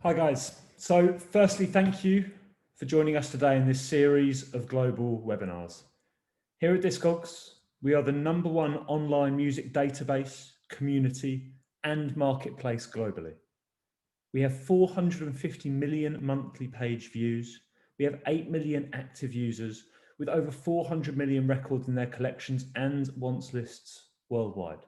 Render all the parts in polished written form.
Hi guys. So firstly, thank you for joining us today in this series of global webinars. Here at Discogs, we are the #1 online music database, community and marketplace globally. We have 450 million monthly page views. We have 8 million active users with over 400 million records in their collections and wants lists worldwide.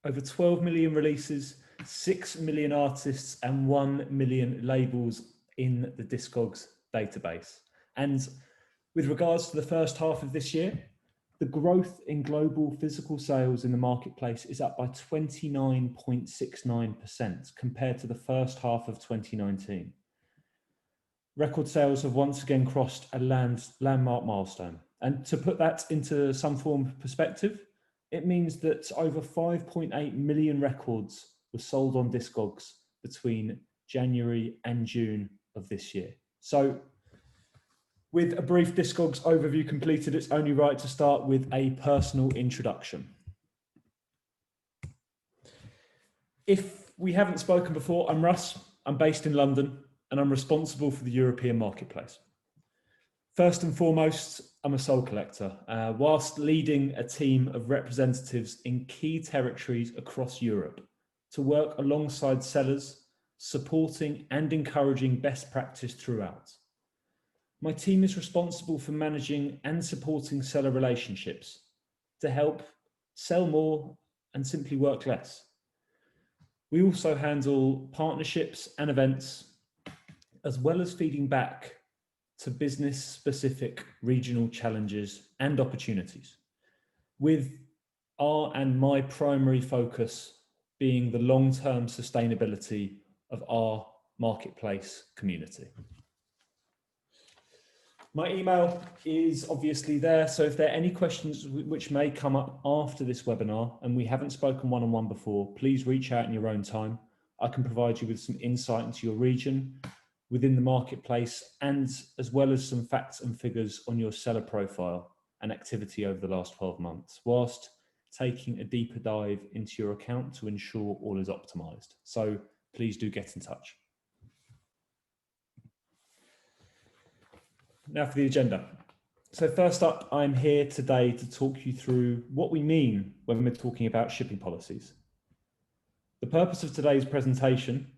Over 12 million releases, 6 million artists and 1 million labels in the Discogs database. And with regards to the first half of this year, the growth in global physical sales in the marketplace is up by 29.69% compared to the first half of 2019. Record sales have once again crossed a landmark milestone. And to put that into some form of perspective, it means that over 5.8 million records were sold on Discogs between January and June of this year. So with a brief Discogs overview completed, it's only right to start with a personal introduction. If we haven't spoken before, I'm Russ, I'm based in London, and I'm responsible for the European marketplace. First and foremost, I'm a soul collector, whilst leading a team of representatives in key territories across Europe to work alongside sellers, supporting and encouraging best practice throughout. My team is responsible for managing and supporting seller relationships to help sell more and simply work less. We also handle partnerships and events, as well as feeding back to business-specific regional challenges and opportunities, with our and my primary focus being the long-term sustainability of our marketplace community. My email is obviously there, so if there are any questions which may come up after this webinar and we haven't spoken one-on-one before, please reach out in your own time. I can provide you with some insight into your region within the marketplace, and as well as some facts and figures on your seller profile and activity over the last 12 months, whilst taking a deeper dive into your account to ensure all is optimized. So please do get in touch. Now for the agenda. So first up, I'm here today to talk you through what we mean when we're talking about shipping policies. The purpose of today's presentation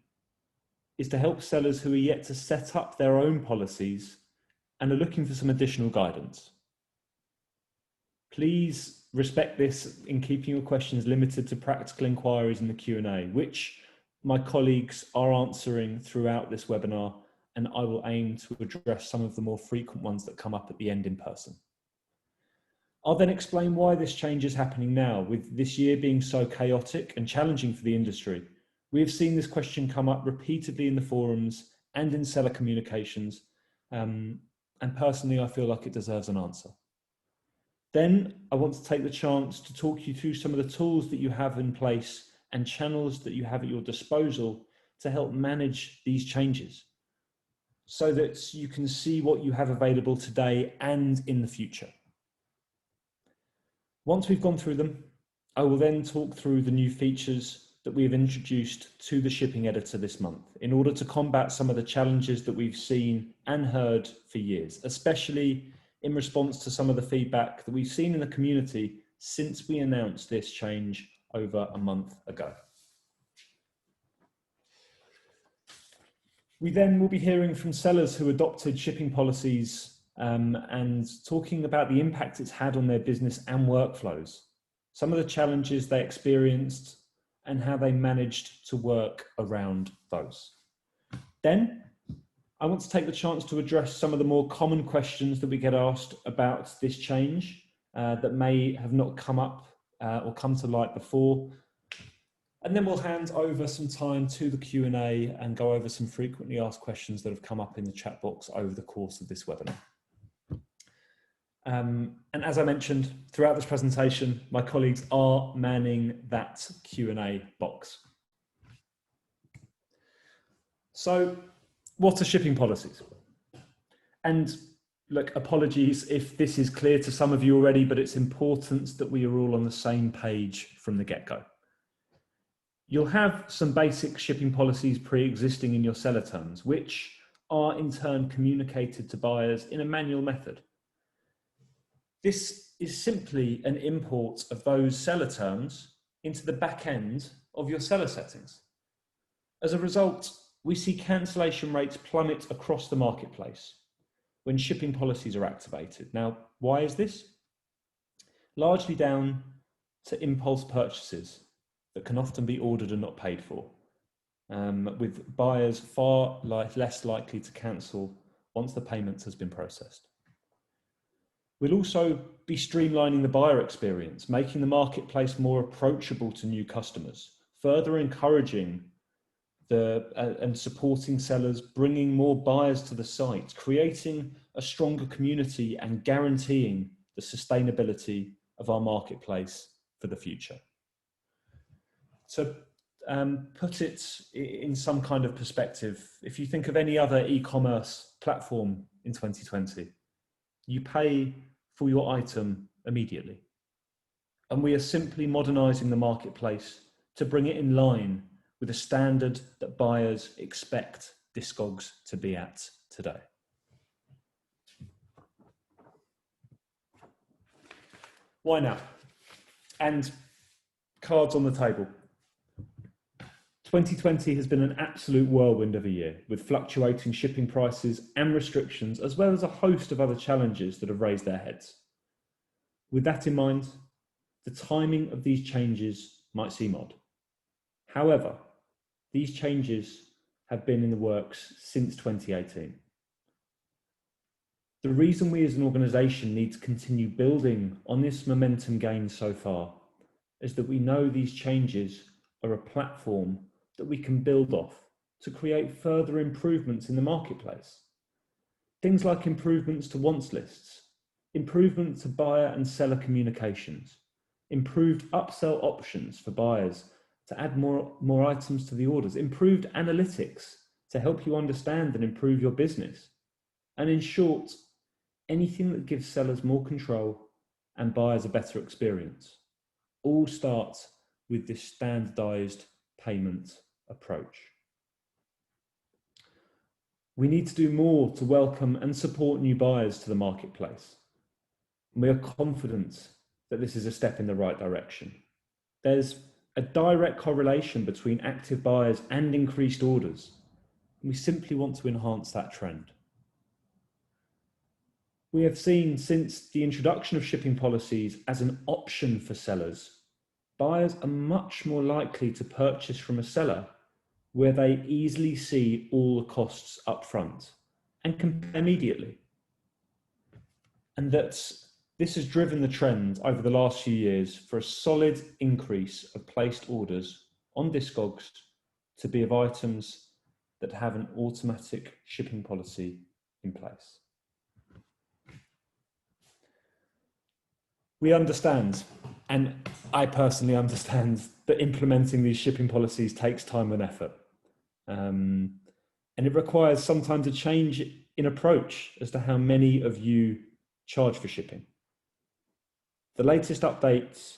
is to help sellers who are yet to set up their own policies and are looking for some additional guidance. Please respect this in keeping your questions limited to practical inquiries in the Q&A, which my colleagues are answering throughout this webinar, and I will aim to address some of the more frequent ones that come up at the end in person. I'll then explain why this change is happening now, with this year being so chaotic and challenging for the industry. We have seen this question come up repeatedly in the forums and in seller communications, and personally I feel like it deserves an answer. Then I want to take the chance to talk you through some of the tools that you have in place and channels that you have at your disposal to help manage these changes, so that you can see what you have available today and in the future. Once we've gone through them, I will then talk through the new features that we have introduced to the shipping editor this month in order to combat some of the challenges that we've seen and heard for years, especially in response to some of the feedback that we've seen in the community since we announced this change over a month ago. We then will be hearing from sellers who adopted shipping policies and talking about the impact it's had on their business and workflows, some of the challenges they experienced, and how they managed to work around those. Then I want to take the chance to address some of the more common questions that we get asked about this change that may have not come up or come to light before. And then we'll hand over some time to the Q&A and go over some frequently asked questions that have come up in the chat box over the course of this webinar. And as I mentioned, throughout this presentation, my colleagues are manning that Q&A box. So what are shipping policies? And look, apologies if this is clear to some of you already, but it's important that we are all on the same page from the get-go. You'll have some basic shipping policies pre-existing in your seller terms, which are in turn communicated to buyers in a manual method. This is simply an import of those seller terms into the back end of your seller settings. As a result, we see cancellation rates plummet across the marketplace when shipping policies are activated. Now, why is this? Largely down to impulse purchases that can often be ordered and not paid for, with buyers far less likely to cancel once the payment has been processed. We'll also be streamlining the buyer experience, making the marketplace more approachable to new customers, further encouraging and supporting sellers, bringing more buyers to the site, creating a stronger community and guaranteeing the sustainability of our marketplace for the future. To put it in some kind of perspective, if you think of any other e-commerce platform in 2020, you pay for your item immediately. And we are simply modernizing the marketplace to bring it in line with a standard that buyers expect Discogs to be at today. Why now? And cards on the table. 2020 has been an absolute whirlwind of a year, with fluctuating shipping prices and restrictions, as well as a host of other challenges that have raised their heads. With that in mind, the timing of these changes might seem odd. However, these changes have been in the works since 2018. The reason we as an organisation need to continue building on this momentum gained so far is that we know these changes are a platform that we can build off to create further improvements in the marketplace. Things like improvements to wants lists, improvement to buyer and seller communications, improved upsell options for buyers to add more items to the orders, improved analytics to help you understand and improve your business. And in short, anything that gives sellers more control and buyers a better experience. All starts with this standardized payment approach. We need to do more to welcome and support new buyers to the marketplace. We are confident that this is a step in the right direction. There's a direct correlation between active buyers and increased orders. We simply want to enhance that trend. We have seen since the introduction of shipping policies as an option for sellers, buyers are much more likely to purchase from a seller where they easily see all the costs up front and compare immediately. And that this has driven the trend over the last few years for a solid increase of placed orders on Discogs to be of items that have an automatic shipping policy in place. We understand, and I personally understand, that implementing these shipping policies takes time and effort. And it requires sometimes a change in approach as to how many of you charge for shipping. The latest updates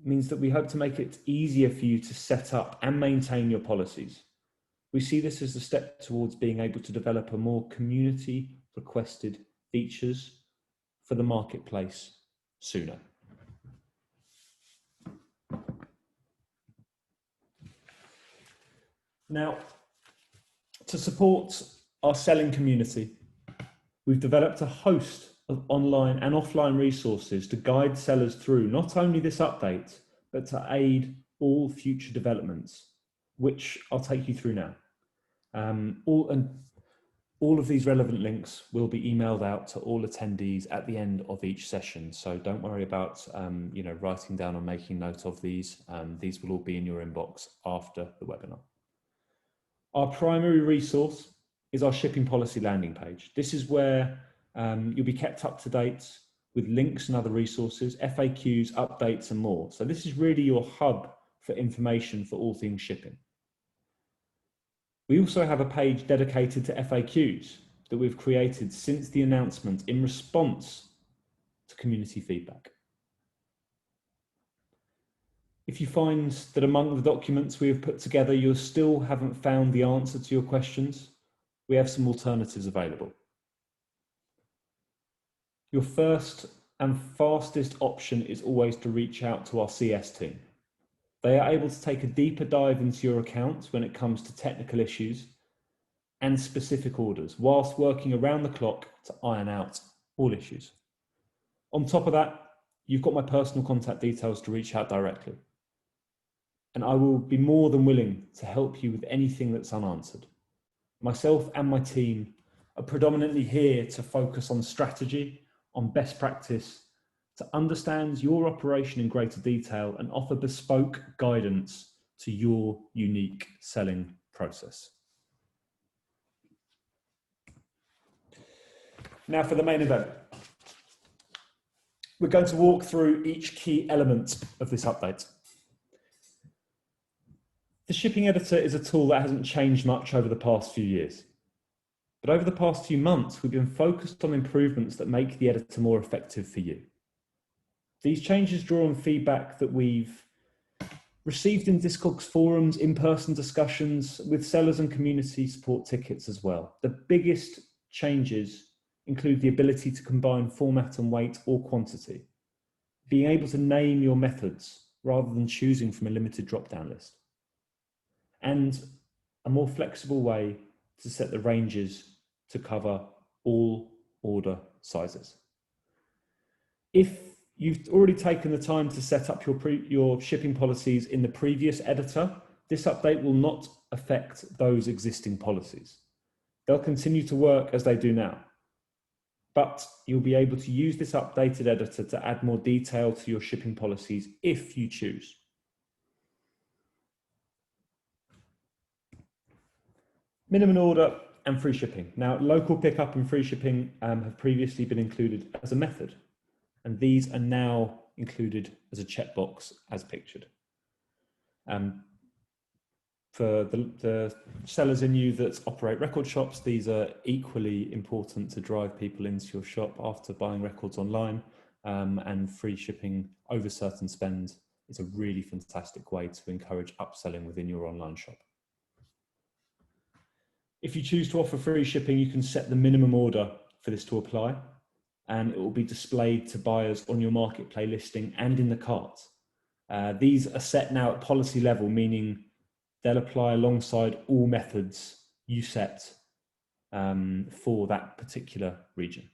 means that we hope to make it easier for you to set up and maintain your policies. We see this as a step towards being able to develop a more community-requested features for the marketplace sooner. Now, to support our selling community, we've developed a host of online and offline resources to guide sellers through not only this update, but to aid all future developments, which I'll take you through now. All of these relevant links will be emailed out to all attendees at the end of each session. So don't worry about writing down or making note of these. These will all be in your inbox after the webinar. Our primary resource is our shipping policy landing page. This is where you'll be kept up to date with links and other resources, FAQs, updates, and more. So this is really your hub for information for all things shipping. We also have a page dedicated to FAQs that we've created since the announcement in response to community feedback. If you find that among the documents we have put together, you still haven't found the answer to your questions, we have some alternatives available. Your first and fastest option is always to reach out to our CS team. They are able to take a deeper dive into your accounts when it comes to technical issues and specific orders, whilst working around the clock to iron out all issues. On top of that, you've got my personal contact details to reach out directly. And I will be more than willing to help you with anything that's unanswered. Myself and my team are predominantly here to focus on strategy, on best practice, to understand your operation in greater detail and offer bespoke guidance to your unique selling process. Now for the main event. We're going to walk through each key element of this update. The shipping editor is a tool that hasn't changed much over the past few years. But over the past few months, we've been focused on improvements that make the editor more effective for you. These changes draw on feedback that we've received in Discogs forums, in-person discussions with sellers and community support tickets as well. The biggest changes include the ability to combine format and weight or quantity, being able to name your methods rather than choosing from a limited drop-down list, and a more flexible way to set the ranges to cover all order sizes. If you've already taken the time to set up your shipping policies in the previous editor, this update will not affect those existing policies. They'll continue to work as they do now, but you'll be able to use this updated editor to add more detail to your shipping policies if you choose. Minimum order and free shipping. Now, local pickup and free shipping have previously been included as a method, and these are now included as a checkbox as pictured. For the sellers in you that operate record shops, these are equally important to drive people into your shop after buying records online, and free shipping over certain spend is a really fantastic way to encourage upselling within your online shop. If you choose to offer free shipping, you can set the minimum order for this to apply, and it will be displayed to buyers on your marketplace listing and in the cart. These are set now at policy level, meaning they'll apply alongside all methods you set for that particular region.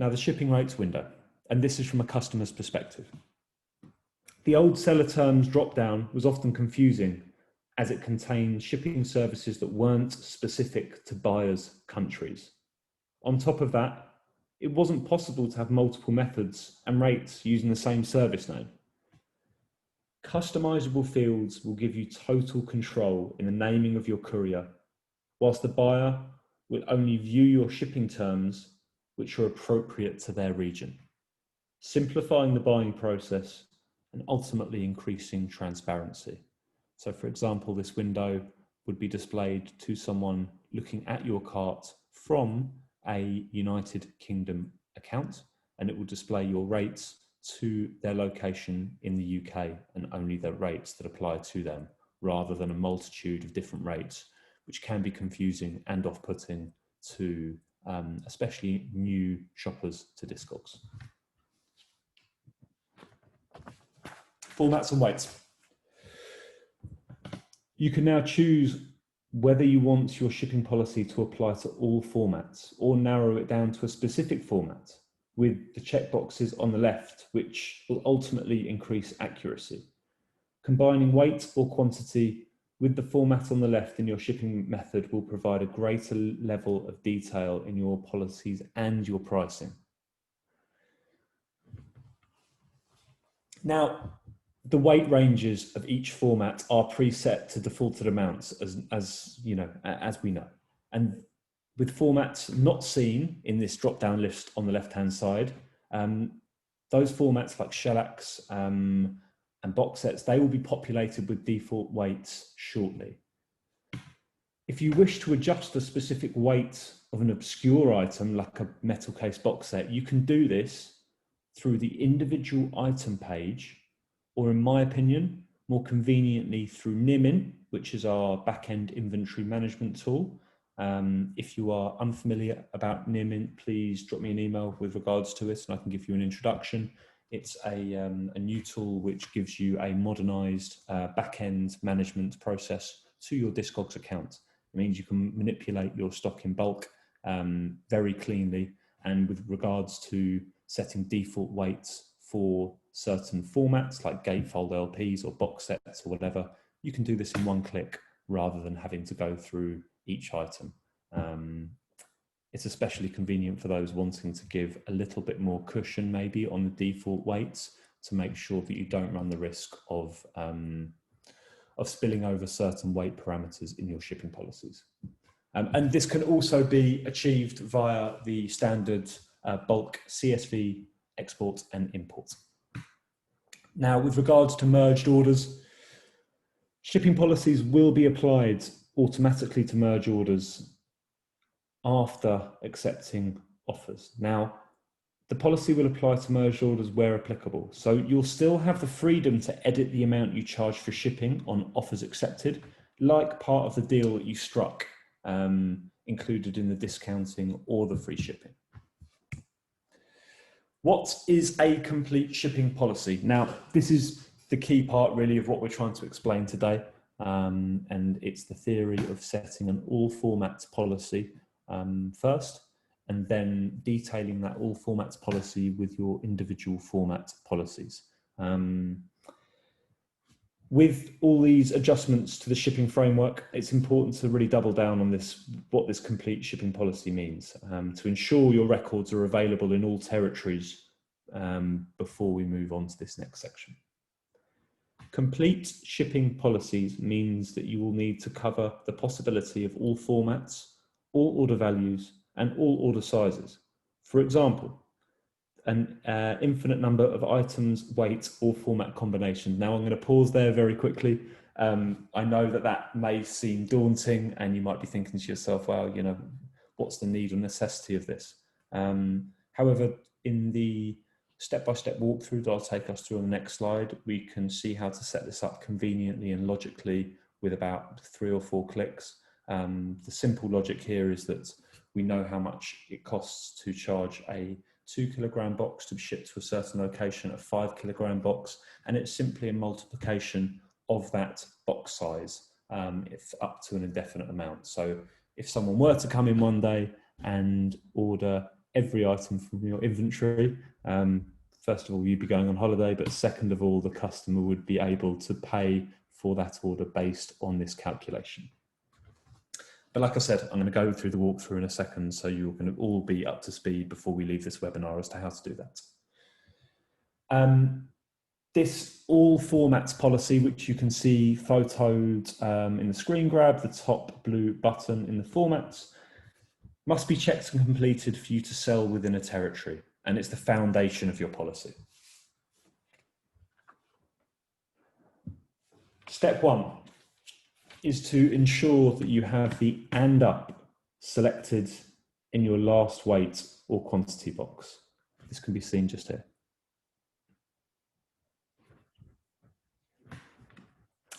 Now the shipping rates window, and this is from a customer's perspective. The old seller terms drop-down was often confusing as it contained shipping services that weren't specific to buyers' countries. On top of that, it wasn't possible to have multiple methods and rates using the same service name. Customizable fields will give you total control in the naming of your courier, whilst the buyer will only view your shipping terms which are appropriate to their region, simplifying the buying process and ultimately increasing transparency. So for example, this window would be displayed to someone looking at your cart from a United Kingdom account, and it will display your rates to their location in the UK and only the rates that apply to them, rather than a multitude of different rates, which can be confusing and off-putting to especially new shoppers to Discogs. Formats and weights. You can now choose whether you want your shipping policy to apply to all formats or narrow it down to a specific format with the checkboxes on the left, which will ultimately increase accuracy. Combining weight or quantity with the format on the left in your shipping method will provide a greater level of detail in your policies and your pricing. Now, the weight ranges of each format are preset to defaulted amounts, as you know, as we know. And with formats not seen in this drop-down list on the left-hand side, those formats like shellacs and box sets, they will be populated with default weights shortly. If you wish to adjust the specific weight of an obscure item, like a metal case box set, you can do this through the individual item page, or in my opinion, more conveniently through Nimin, which is our back-end inventory management tool. If you are unfamiliar about Nimin, please drop me an email with regards to it and I can give you an introduction. It's a new tool which gives you a modernized back-end management process to your Discogs account. It means you can manipulate your stock in bulk very cleanly, and with regards to setting default weights for certain formats like gatefold LPs or box sets or whatever, you can do this in one click rather than having to go through each item. It's especially convenient for those wanting to give a little bit more cushion maybe on the default weights to make sure that you don't run the risk of spilling over certain weight parameters in your shipping policies. And this can also be achieved via the standard bulk CSV export and import. Now, with regards to merged orders, shipping policies will be applied automatically to merge orders after accepting offers. Now, the policy will apply to merged orders where applicable. So you'll still have the freedom to edit the amount you charge for shipping on offers accepted, like part of the deal that you struck, included in the discounting or the free shipping. What is a complete shipping policy? Now, this is the key part really of what we're trying to explain today. And it's the theory of setting an all formats policy first, and then detailing that all formats policy with your individual format policies. With all these adjustments to the shipping framework, it's important to really double down on this, what this complete shipping policy means, to ensure your records are available in all territories before we move on to this next section. Complete shipping policies means that you will need to cover the possibility of all formats, all order values, and all order sizes. For example, an infinite number of items, weight, or format combinations. Now I'm going to pause there very quickly. I know that that may seem daunting and you might be thinking to yourself, well, you know, what's the need or necessity of this? However, in the step-by-step walkthrough that I'll take us through on the next slide, we can see how to set this up conveniently and logically with about 3 or 4 clicks. The simple logic here is that we know how much it costs to charge a 2 kilogram box to be shipped to a certain location, a 5 kilogram box, and it's simply a multiplication of that box size if up to an indefinite amount. So if someone were to come in one day and order every item from your inventory, first of all, you'd be going on holiday, but second of all, the customer would be able to pay for that order based on this calculation. But like I said, I'm going to go through the walkthrough in a second, so you're going to all be up to speed before we leave this webinar as to how to do that. This all formats policy, which you can see photoed in the screen grab, the top blue button in the formats, must be checked and completed for you to sell within a territory, and it's the foundation of your policy. Step 1 is to ensure that you have the and up selected in your last weight or quantity box. This can be seen just here.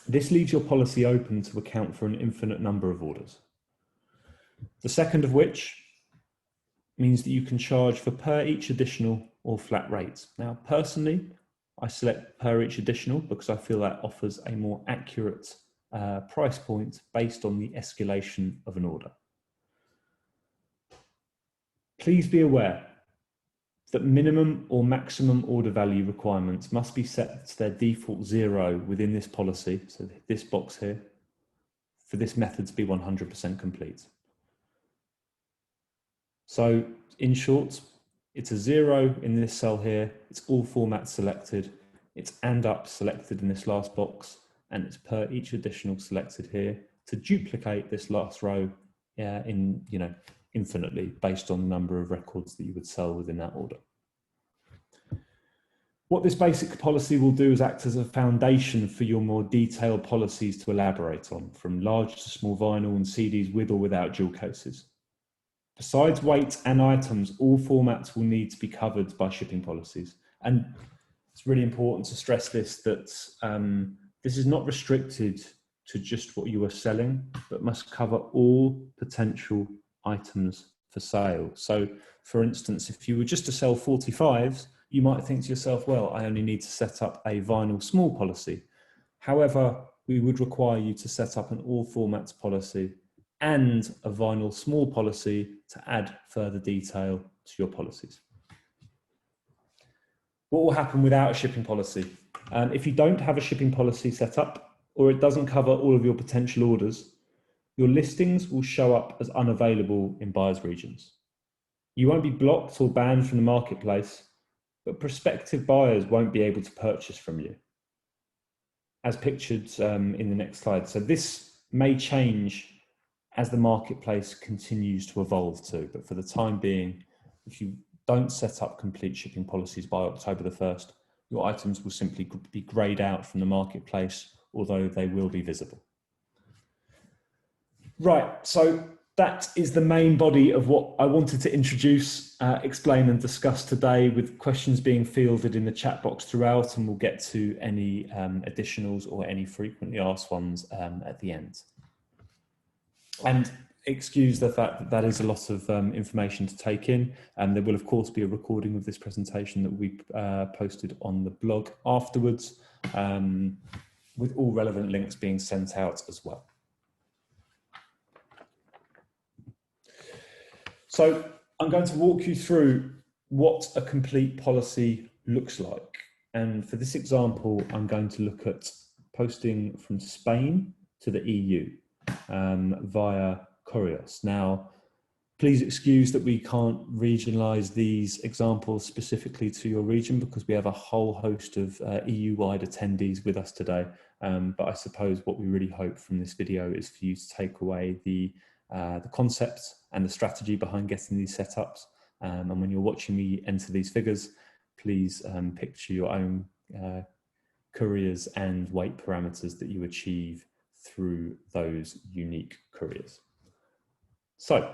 This leaves your policy open to account for an infinite number of orders. The second of which means that you can charge for per each additional or flat rate. Now, personally, I select per each additional because I feel that offers a more accurate price point based on the escalation of an order. Please be aware that minimum or maximum order value requirements must be set to their default 0 within this policy, so this box here, for this method to be 100% complete. So in short, it's a 0 in this cell here, it's all formats selected, it's and up selected in this last box, and it's per each additional selected here to duplicate this last row in, you know, infinitely based on the number of records that you would sell within that order. What this basic policy will do is act as a foundation for your more detailed policies to elaborate on, from large to small vinyl and CDs with or without dual cases. Besides weight and items, all formats will need to be covered by shipping policies. And it's really important to stress this, that this is not restricted to just what you are selling, but must cover all potential items for sale. So, for instance, if you were just to sell 45s, you might think to yourself, well, I only need to set up a vinyl small policy. However, we would require you to set up an all formats policy and a vinyl small policy to add further detail to your policies. What will happen without a shipping policy? If you don't have a shipping policy set up, or it doesn't cover all of your potential orders, your listings will show up as unavailable in buyers' regions. You won't be blocked or banned from the marketplace, but prospective buyers won't be able to purchase from you, as pictured in the next slide. So this may change as the marketplace continues to evolve too, but for the time being, if you don't set up complete shipping policies by October the 1st, your items will simply be greyed out from the marketplace, although they will be visible. Right, so that is the main body of what I wanted to introduce, explain and discuss today, with questions being fielded in the chat box throughout, and we'll get to any additionals or any frequently asked ones at the end. And excuse the fact that that is a lot of information to take in, and there will of course be a recording of this presentation that we posted on the blog afterwards, with all relevant links being sent out as well. So I'm going to walk you through what a complete policy looks like. And for this example, I'm going to look at posting from Spain to the EU via Correos. Now, please excuse that we can't regionalize these examples specifically to your region, because we have a whole host of EU-wide attendees with us today. But I suppose what we really hope from this video is for you to take away the concept and the strategy behind getting these setups. And when you're watching me enter these figures, please picture your own couriers and weight parameters that you achieve through those unique couriers. So,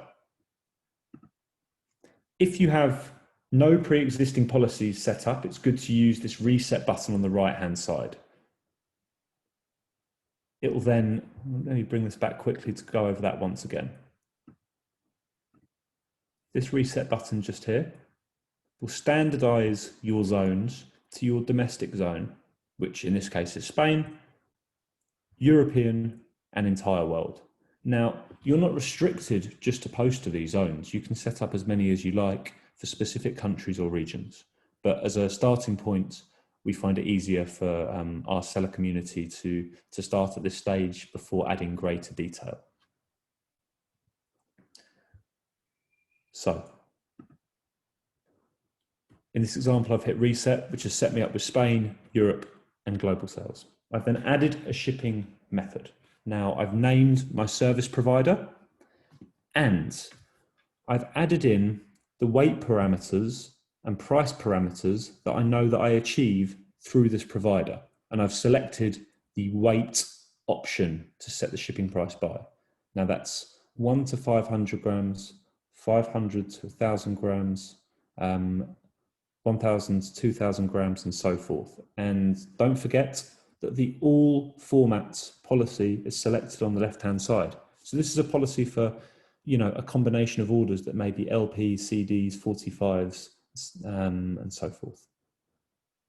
if you have no pre-existing policies set up, it's good to use this reset button on the right-hand side. It will then, let me bring this back quickly to go over that once again. This reset button just here will standardize your zones to your domestic zone, which in this case is Spain, European, and entire world. Now, you're not restricted just to post to these zones. You can set up as many as you like for specific countries or regions. But as a starting point, we find it easier for our seller community to start at this stage before adding greater detail. So, in this example, I've hit reset, which has set me up with Spain, Europe, and global sales. I've then added a shipping method. Now, I've named my service provider, and I've added in the weight parameters and price parameters that I know that I achieve through this provider. And I've selected the weight option to set the shipping price by. Now that's 1 to 500 grams, 500 to 1,000 grams, 1,000 to 2,000 grams, and so forth. And don't forget that the all formats policy is selected on the left-hand side. So this is a policy for, you know, a combination of orders that may be LPs, CDs, 45s, and so forth.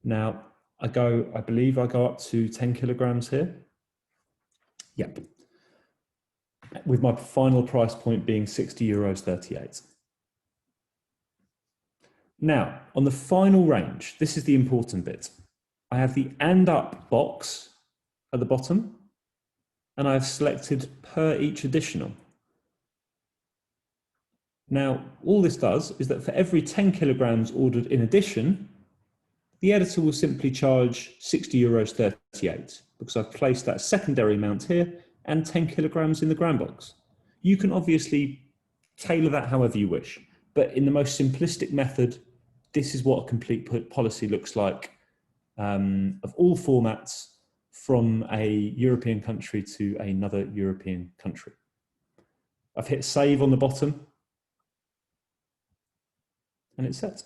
Now, I believe I go up to 10 kilograms here. Yep. With my final price point being €60.38. Now, on the final range, this is the important bit. I have the and up box at the bottom, and I've selected per each additional. Now, all this does is that for every 10 kilograms ordered in addition, the editor will simply charge €60.38 because I've placed that secondary amount here and 10 kilograms in the gram box. You can obviously tailor that however you wish, but in the most simplistic method, this is what a complete policy looks like of all formats from a European country to another European country. I've hit save on the bottom and it's set.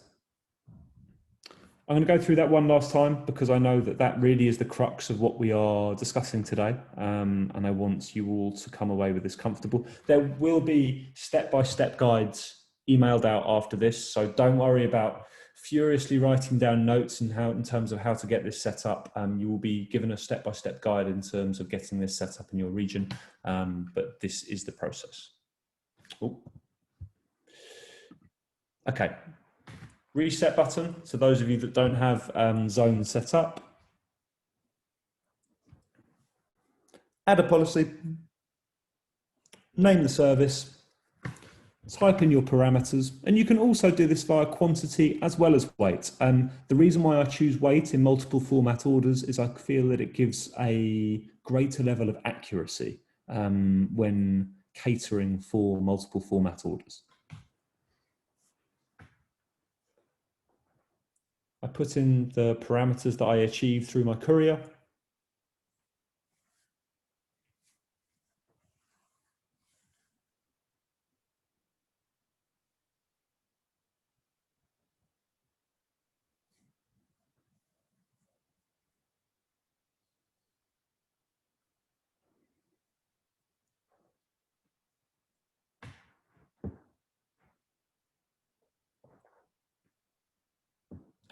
I'm going to go through that one last time because I know that that really is the crux of what we are discussing today. And I want you all to come away with this comfortable. There will be step-by-step guides emailed out after this. So don't worry about furiously writing down notes in terms of how to get this set up. You will be given a step-by-step guide in terms of getting this set up in your region. But this is the process. Ooh. Okay. Reset button. So those of you that don't have zones set up, add a policy, name the service, type in your parameters, and you can also do this via quantity as well as weight. The reason why I choose weight in multiple format orders is I feel that it gives a greater level of accuracy when catering for multiple format orders. I put in the parameters that I achieved through my courier.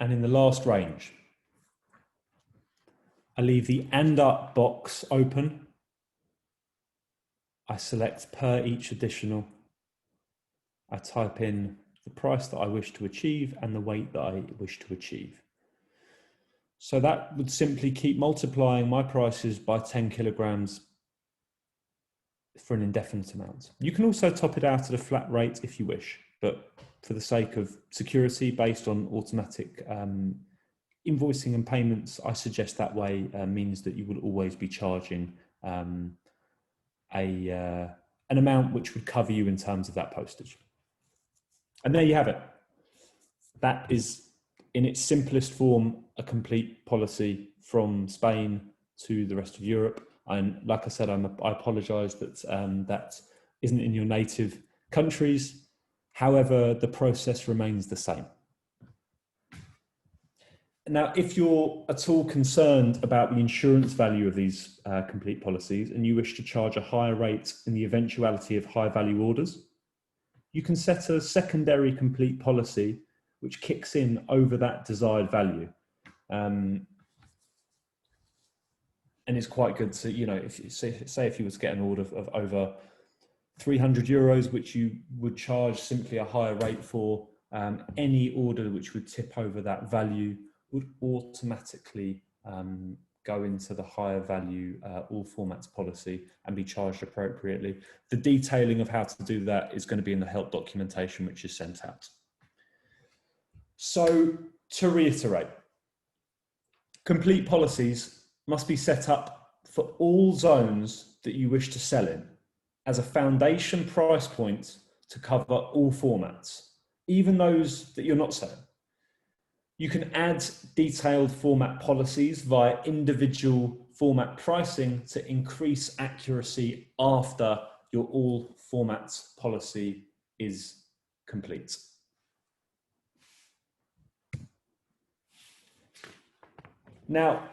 And in the last range, I leave the and up box open. I select per each additional. I type in the price that I wish to achieve and the weight that I wish to achieve. So that would simply keep multiplying my prices by 10 kilograms for an indefinite amount. You can also top it out at a flat rate if you wish, but for the sake of security based on automatic invoicing and payments, I suggest that way means that you will always be charging an amount which would cover you in terms of that postage. And there you have it. That is, in its simplest form, a complete policy from Spain to the rest of Europe. And like I said, I apologise that that isn't in your native countries. However, the process remains the same. Now, if you're at all concerned about the insurance value of these complete policies and you wish to charge a higher rate in the eventuality of high value orders, you can set a secondary complete policy which kicks in over that desired value. And it's quite good to, you know, if you say if you were to get an order of over 300 euros, which you would charge simply a higher rate for, any order which would tip over that value would automatically go into the higher value all formats policy and be charged appropriately. The detailing of how to do that is going to be in the help documentation which is sent out. So to reiterate, complete policies must be set up for all zones that you wish to sell in as a foundation price point to cover all formats, even those that you're not selling. You can add detailed format policies via individual format pricing to increase accuracy after your all formats policy is complete. Now,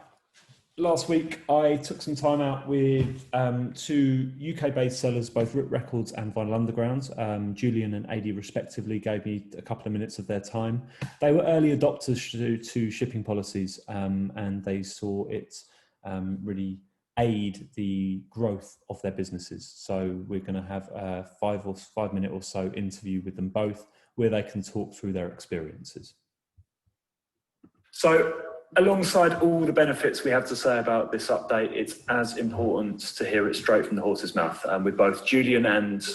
last week I took some time out with two UK-based sellers, both Root Records and Vinyl Underground. Julian and AD respectively gave me a couple of minutes of their time. They were early adopters to shipping policies, and they saw it really aid the growth of their businesses. So we're going to have a 5 minute or so interview with them both where they can talk through their experiences. So, alongside all the benefits we have to say about this update, it's as important to hear it straight from the horse's mouth. With both Julian and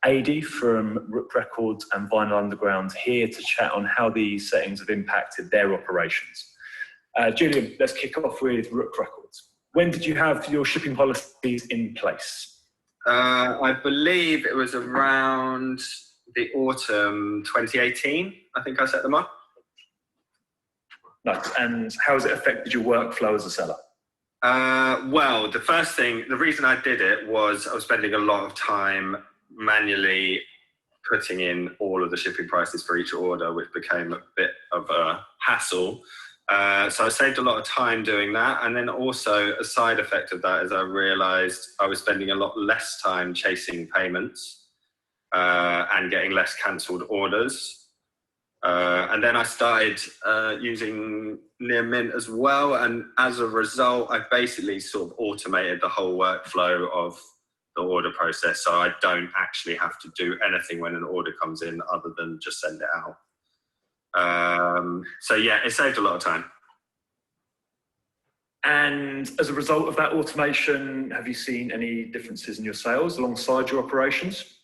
AD from Root Records and Vinyl Underground here to chat on how these settings have impacted their operations. Julian, let's kick off with Root Records. When did you have your shipping policies in place? I believe it was around the autumn 2018. I think I set them up. Nice. And how has it affected your workflow as a seller? Well, the reason I did it was I was spending a lot of time manually putting in all of the shipping prices for each order, which became a bit of a hassle. So I saved a lot of time doing that. And then also a side effect of that is I realized I was spending a lot less time chasing payments and getting less cancelled orders. And then I started using Near Mint as well. And as a result, I've basically sort of automated the whole workflow of the order process. So I don't actually have to do anything when an order comes in other than just send it out. So yeah, it saved a lot of time. And as a result of that automation, have you seen any differences in your sales alongside your operations?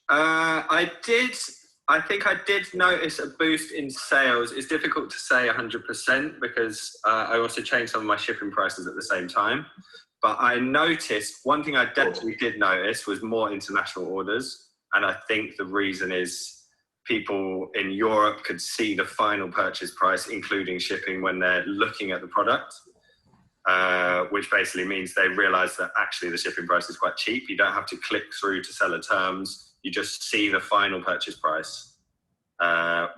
I think I did notice a boost in sales. It's difficult to say 100% because I also changed some of my shipping prices at the same time. But I noticed, one thing I definitely did notice was more international orders. And I think the reason is people in Europe could see the final purchase price, including shipping, when they're looking at the product, which basically means they realize that actually the shipping price is quite cheap. You don't have to click through to seller terms. You just see the final purchase price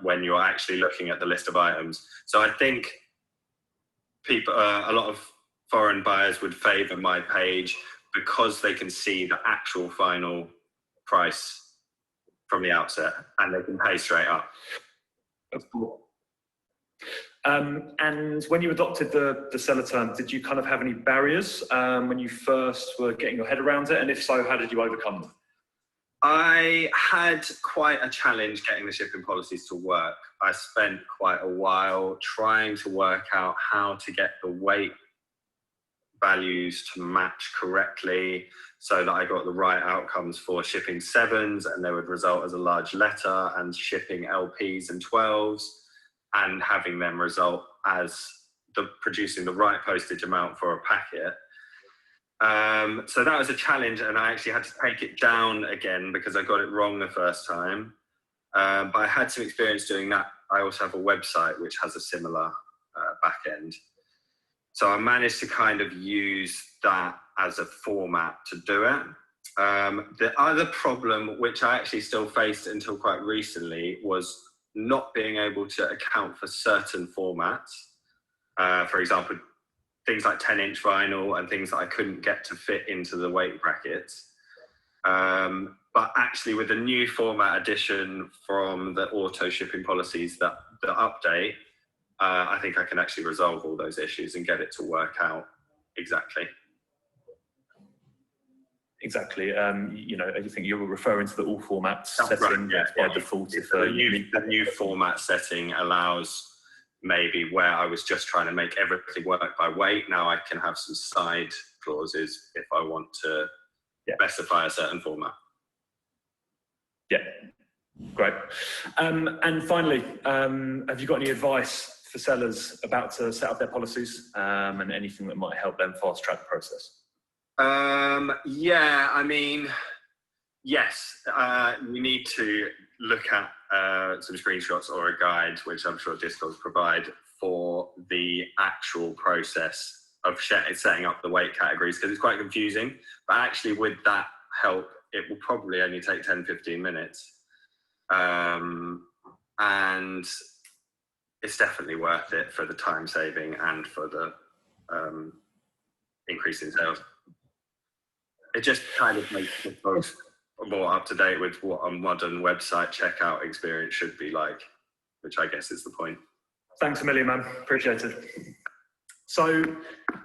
when you're actually looking at the list of items. So I think people, a lot of foreign buyers would favor my page because they can see the actual final price from the outset and they can pay straight up. Of course. And when you adopted the seller term, did you kind of have any barriers when you first were getting your head around it? And if so, how did you overcome them? I had quite a challenge getting the shipping policies to work. I spent quite a while trying to work out how to get the weight values to match correctly so that I got the right outcomes for shipping 7s and they would result as a large letter, and shipping LPs and 12s and having them result as producing the right postage amount for a packet. So that was a challenge, and I actually had to take it down again because I got it wrong the first time. But I had some experience doing that. I also have a website which has a similar back end. So I managed to kind of use that as a format to do it. The other problem, which I actually still faced until quite recently, was not being able to account for certain formats. For example, things like 10-inch vinyl and things that I couldn't get to fit into the weight brackets. But actually with the new format addition from the auto shipping policies, the update, I think I can actually resolve all those issues and get it to work out exactly. Exactly. You know, I think you were referring to the all formats That's setting right, yeah. by default. The new format setting allows maybe where I was just trying to make everything work by weight. Now I can have some side clauses if I want to specify a certain format. Yeah, great. And finally, have you got any advice for sellers about to set up their policies and anything that might help them fast track the process? Yeah, I mean, yes, we need to look at some screenshots or a guide, which I'm sure Discogs provide, for the actual process of setting up the weight categories, because it's quite confusing. But actually with that help, it will probably only take 10-15 minutes. And it's definitely worth it for the time saving and for the increase in sales. It just kind of makes Discogs more up to date with what a modern website checkout experience should be like, which I guess is the point. Thanks a million, man. Appreciate it. So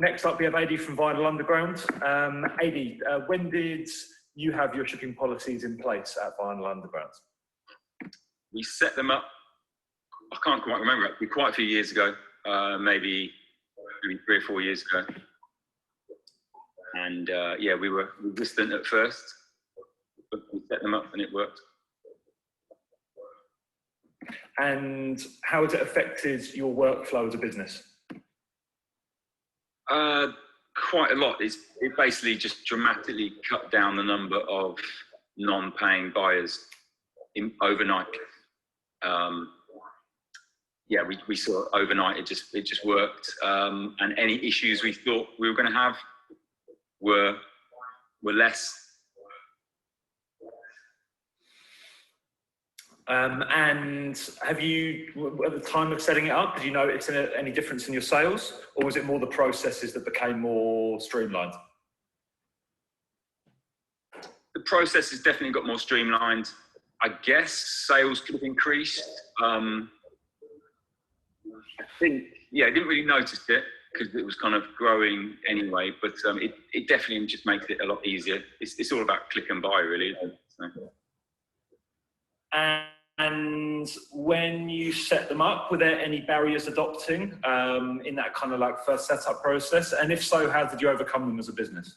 next up, we have AD from Vinyl Underground. AD, when did you have your shipping policies in place at Vinyl Underground? We set them up, I can't quite remember, actually, quite a few years ago, maybe 3 or 4 years ago. And yeah, we were resistant at first, but we set them up and it worked. And how has it affected your workflow as a business? Quite a lot. It basically just dramatically cut down the number of non-paying buyers overnight. yeah, we sort of overnight, it just worked. And any issues we thought we were going to have were less. And have you, at the time of setting it up, did you notice any difference in your sales, or was it more the processes that became more streamlined? The process has definitely got more streamlined. I guess sales could have increased. I think, yeah, I didn't really notice it because it was kind of growing anyway, but it definitely just makes it a lot easier. It's all about click and buy, really. So. And when you set them up, were there any barriers adopting in that kind of like first setup process? And if so, how did you overcome them as a business?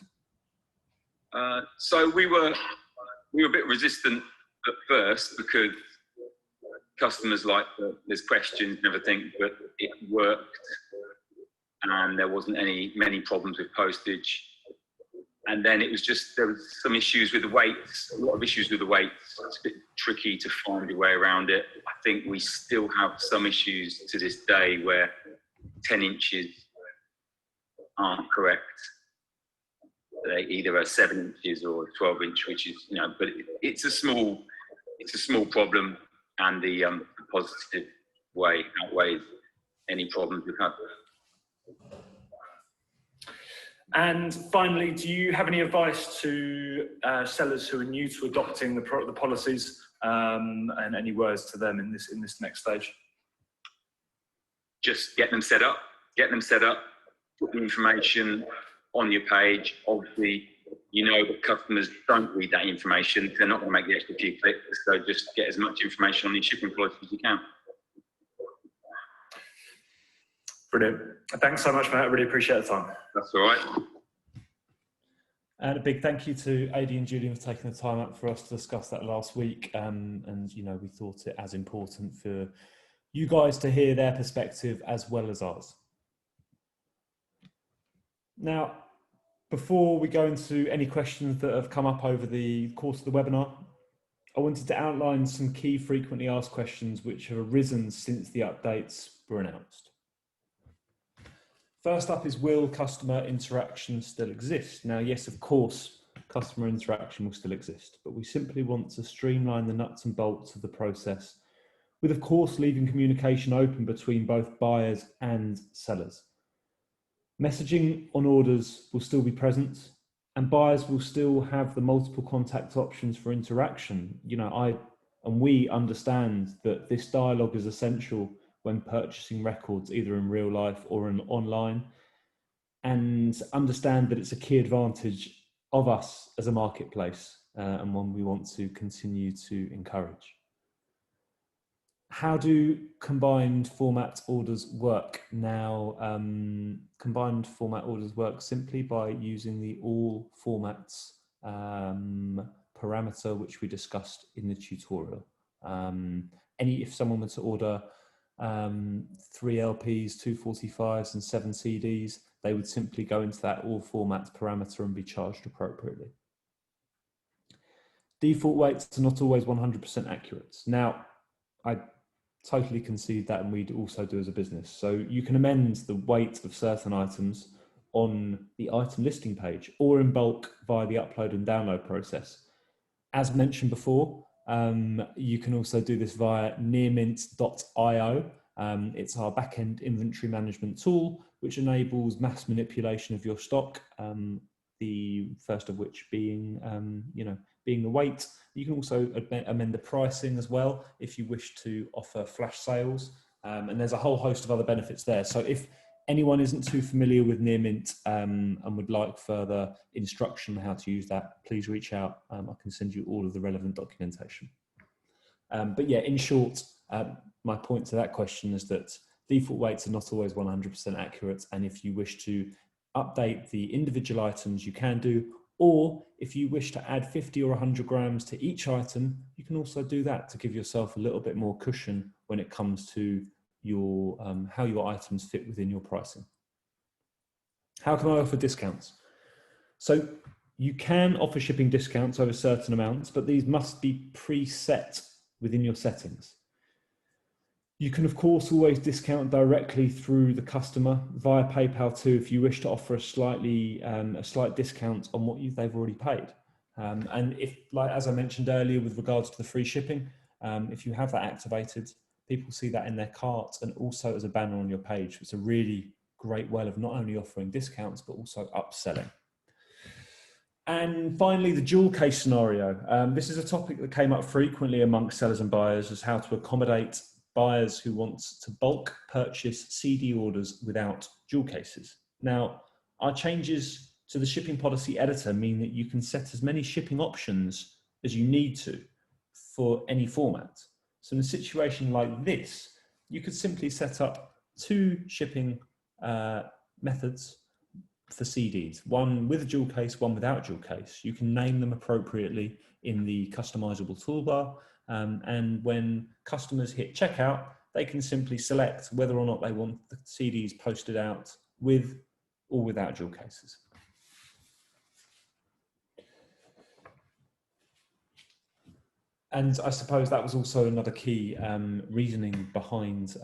So we were a bit resistant at first because customers like there's questions and everything, but it worked, and there wasn't many problems with postage. And then it was just, there was some issues with the weights, a lot of issues with the weights. It's a bit tricky to find your way around it. I think we still have some issues to this day where 10 inches aren't correct. They either are 7 inches or 12 inch, which is, but it's a small problem, and the positive way outweighs any problems we've had. And finally, do you have any advice to sellers who are new to adopting the policies, and any words to them in this next stage? Just get them set up, put the information on your page. Obviously, that customers don't read that information. They're not going to make the extra few clicks, so just get as much information on your shipping policy as you can. Brilliant. Thanks so much, Matt. I really appreciate the time. That's all right. And a big thank you to Adi and Julian for taking the time out for us to discuss that last week. And we thought it as important for you guys to hear their perspective as well as ours. Now, before we go into any questions that have come up over the course of the webinar, I wanted to outline some key frequently asked questions which have arisen since the updates were announced. First up is, will customer interaction still exist? Now, yes, of course, customer interaction will still exist, but we simply want to streamline the nuts and bolts of the process, with, of course, leaving communication open between both buyers and sellers. Messaging on orders will still be present, and buyers will still have the multiple contact options for interaction. We understand that this dialogue is essential when purchasing records, either in real life or online, and understand that it's a key advantage of us as a marketplace, and one we want to continue to encourage. How do combined format orders work? Now, combined format orders work simply by using the all formats parameter, which we discussed in the tutorial. If someone were to order 3 LPs, 2 45s and 7 CDs, they would simply go into that all formats parameter and be charged appropriately. Default weights are not always 100% accurate. Now, I totally concede that, and we'd also do as a business. So you can amend the weight of certain items on the item listing page or in bulk via the upload and download process. As mentioned before, you can also do this via nearmint.io. It's our back-end inventory management tool, which enables mass manipulation of your stock, the first of which being the weight. You can also amend the pricing as well if you wish to offer flash sales, and there's a whole host of other benefits there. So if anyone isn't too familiar with Nearmint and would like further instruction on how to use that, please reach out. I can send you all of the relevant documentation. But yeah, in short, my point to that question is that default weights are not always 100% accurate, and if you wish to update the individual items, you can do, or if you wish to add 50 or 100 grams to each item, you can also do that to give yourself a little bit more cushion when it comes to your how your items fit within your pricing. How can I offer discounts? So you can offer shipping discounts over certain amounts, but these must be preset within your settings. You can, of course, always discount directly through the customer via PayPal too, if you wish to offer a slight discount on what they've already paid. And if, like as I mentioned earlier, with regards to the free shipping, if you have that activated, people see that in their cart and also as a banner on your page. It's a really great way of not only offering discounts but also upselling. And finally, the dual case scenario. This is a topic that came up frequently amongst sellers and buyers, as how to accommodate buyers who want to bulk purchase CD orders without dual cases. Now, our changes to the shipping policy editor mean that you can set as many shipping options as you need to for any format. So in a situation like this, you could simply set up 2 shipping methods for CDs, one with a dual case, one without dual case. You can name them appropriately in the customizable toolbar. And when customers hit checkout, they can simply select whether or not they want the CDs posted out with or without dual cases. And I suppose that was also another key reasoning behind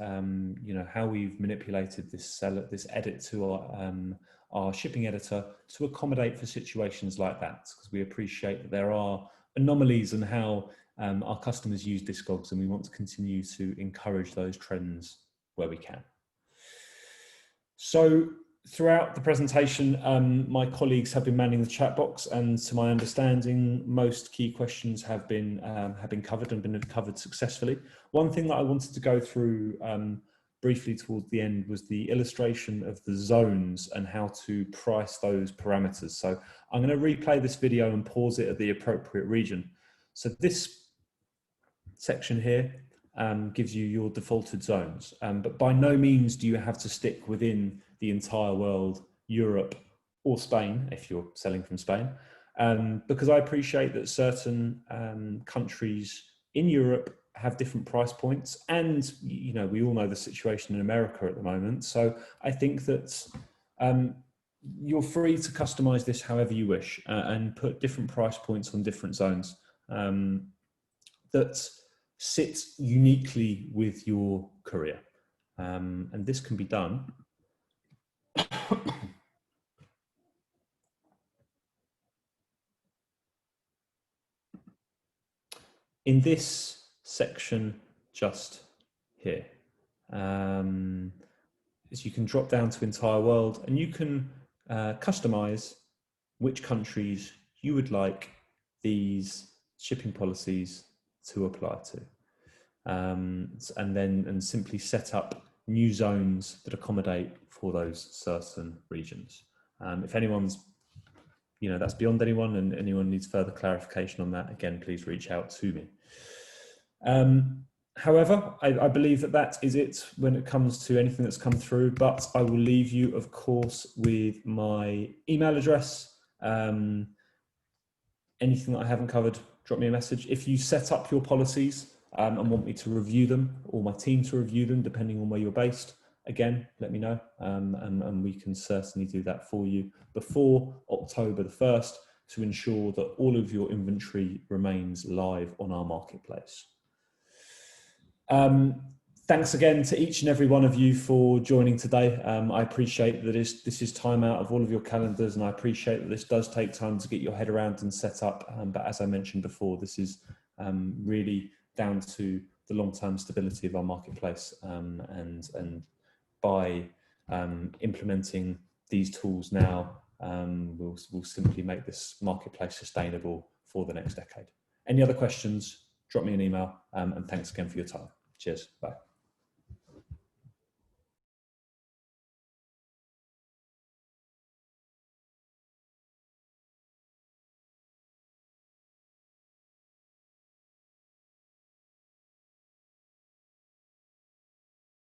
how we've manipulated this edit to our shipping editor to accommodate for situations like that, because we appreciate that there are anomalies in how our customers use Discogs, and we want to continue to encourage those trends where we can. So throughout the presentation, my colleagues have been manning the chat box, and to my understanding, most key questions have been covered and been covered successfully. One thing that I wanted to go through briefly towards the end was the illustration of the zones and how to price those parameters. So I'm going to replay this video and pause it at the appropriate region. So this section here gives you your defaulted zones, but by no means do you have to stick within the entire world, Europe or Spain, if you're selling from Spain, because I appreciate that certain countries in Europe have different price points, and we all know the situation in America at the moment. So I think that you're free to customize this however you wish and put different price points on different zones that sit uniquely with your courier. And this can be done in this section just here. Is you can drop down to entire world, and you can customize which countries you would like these shipping policies to apply to, and simply set up new zones that accommodate for those certain regions. If anyone's that's beyond anyone, and anyone needs further clarification on that, again, please reach out to me. However, I believe that is it when it comes to anything that's come through, but I will leave you, of course, with my email address. Anything that I haven't covered, drop me a message. If you set up your policies and want me to review them, or my team to review them, depending on where you're based, again, let me know, and we can certainly do that for you before October the 1st to ensure that all of your inventory remains live on our marketplace. Thanks again to each and every one of you for joining today. I appreciate that this is time out of all of your calendars, and I appreciate that this does take time to get your head around and set up. But as I mentioned before, this is really down to the long-term stability of our marketplace, and by implementing these tools now, we'll simply make this marketplace sustainable for the next decade. Any other questions, drop me an email, and thanks again for your time. Cheers, bye.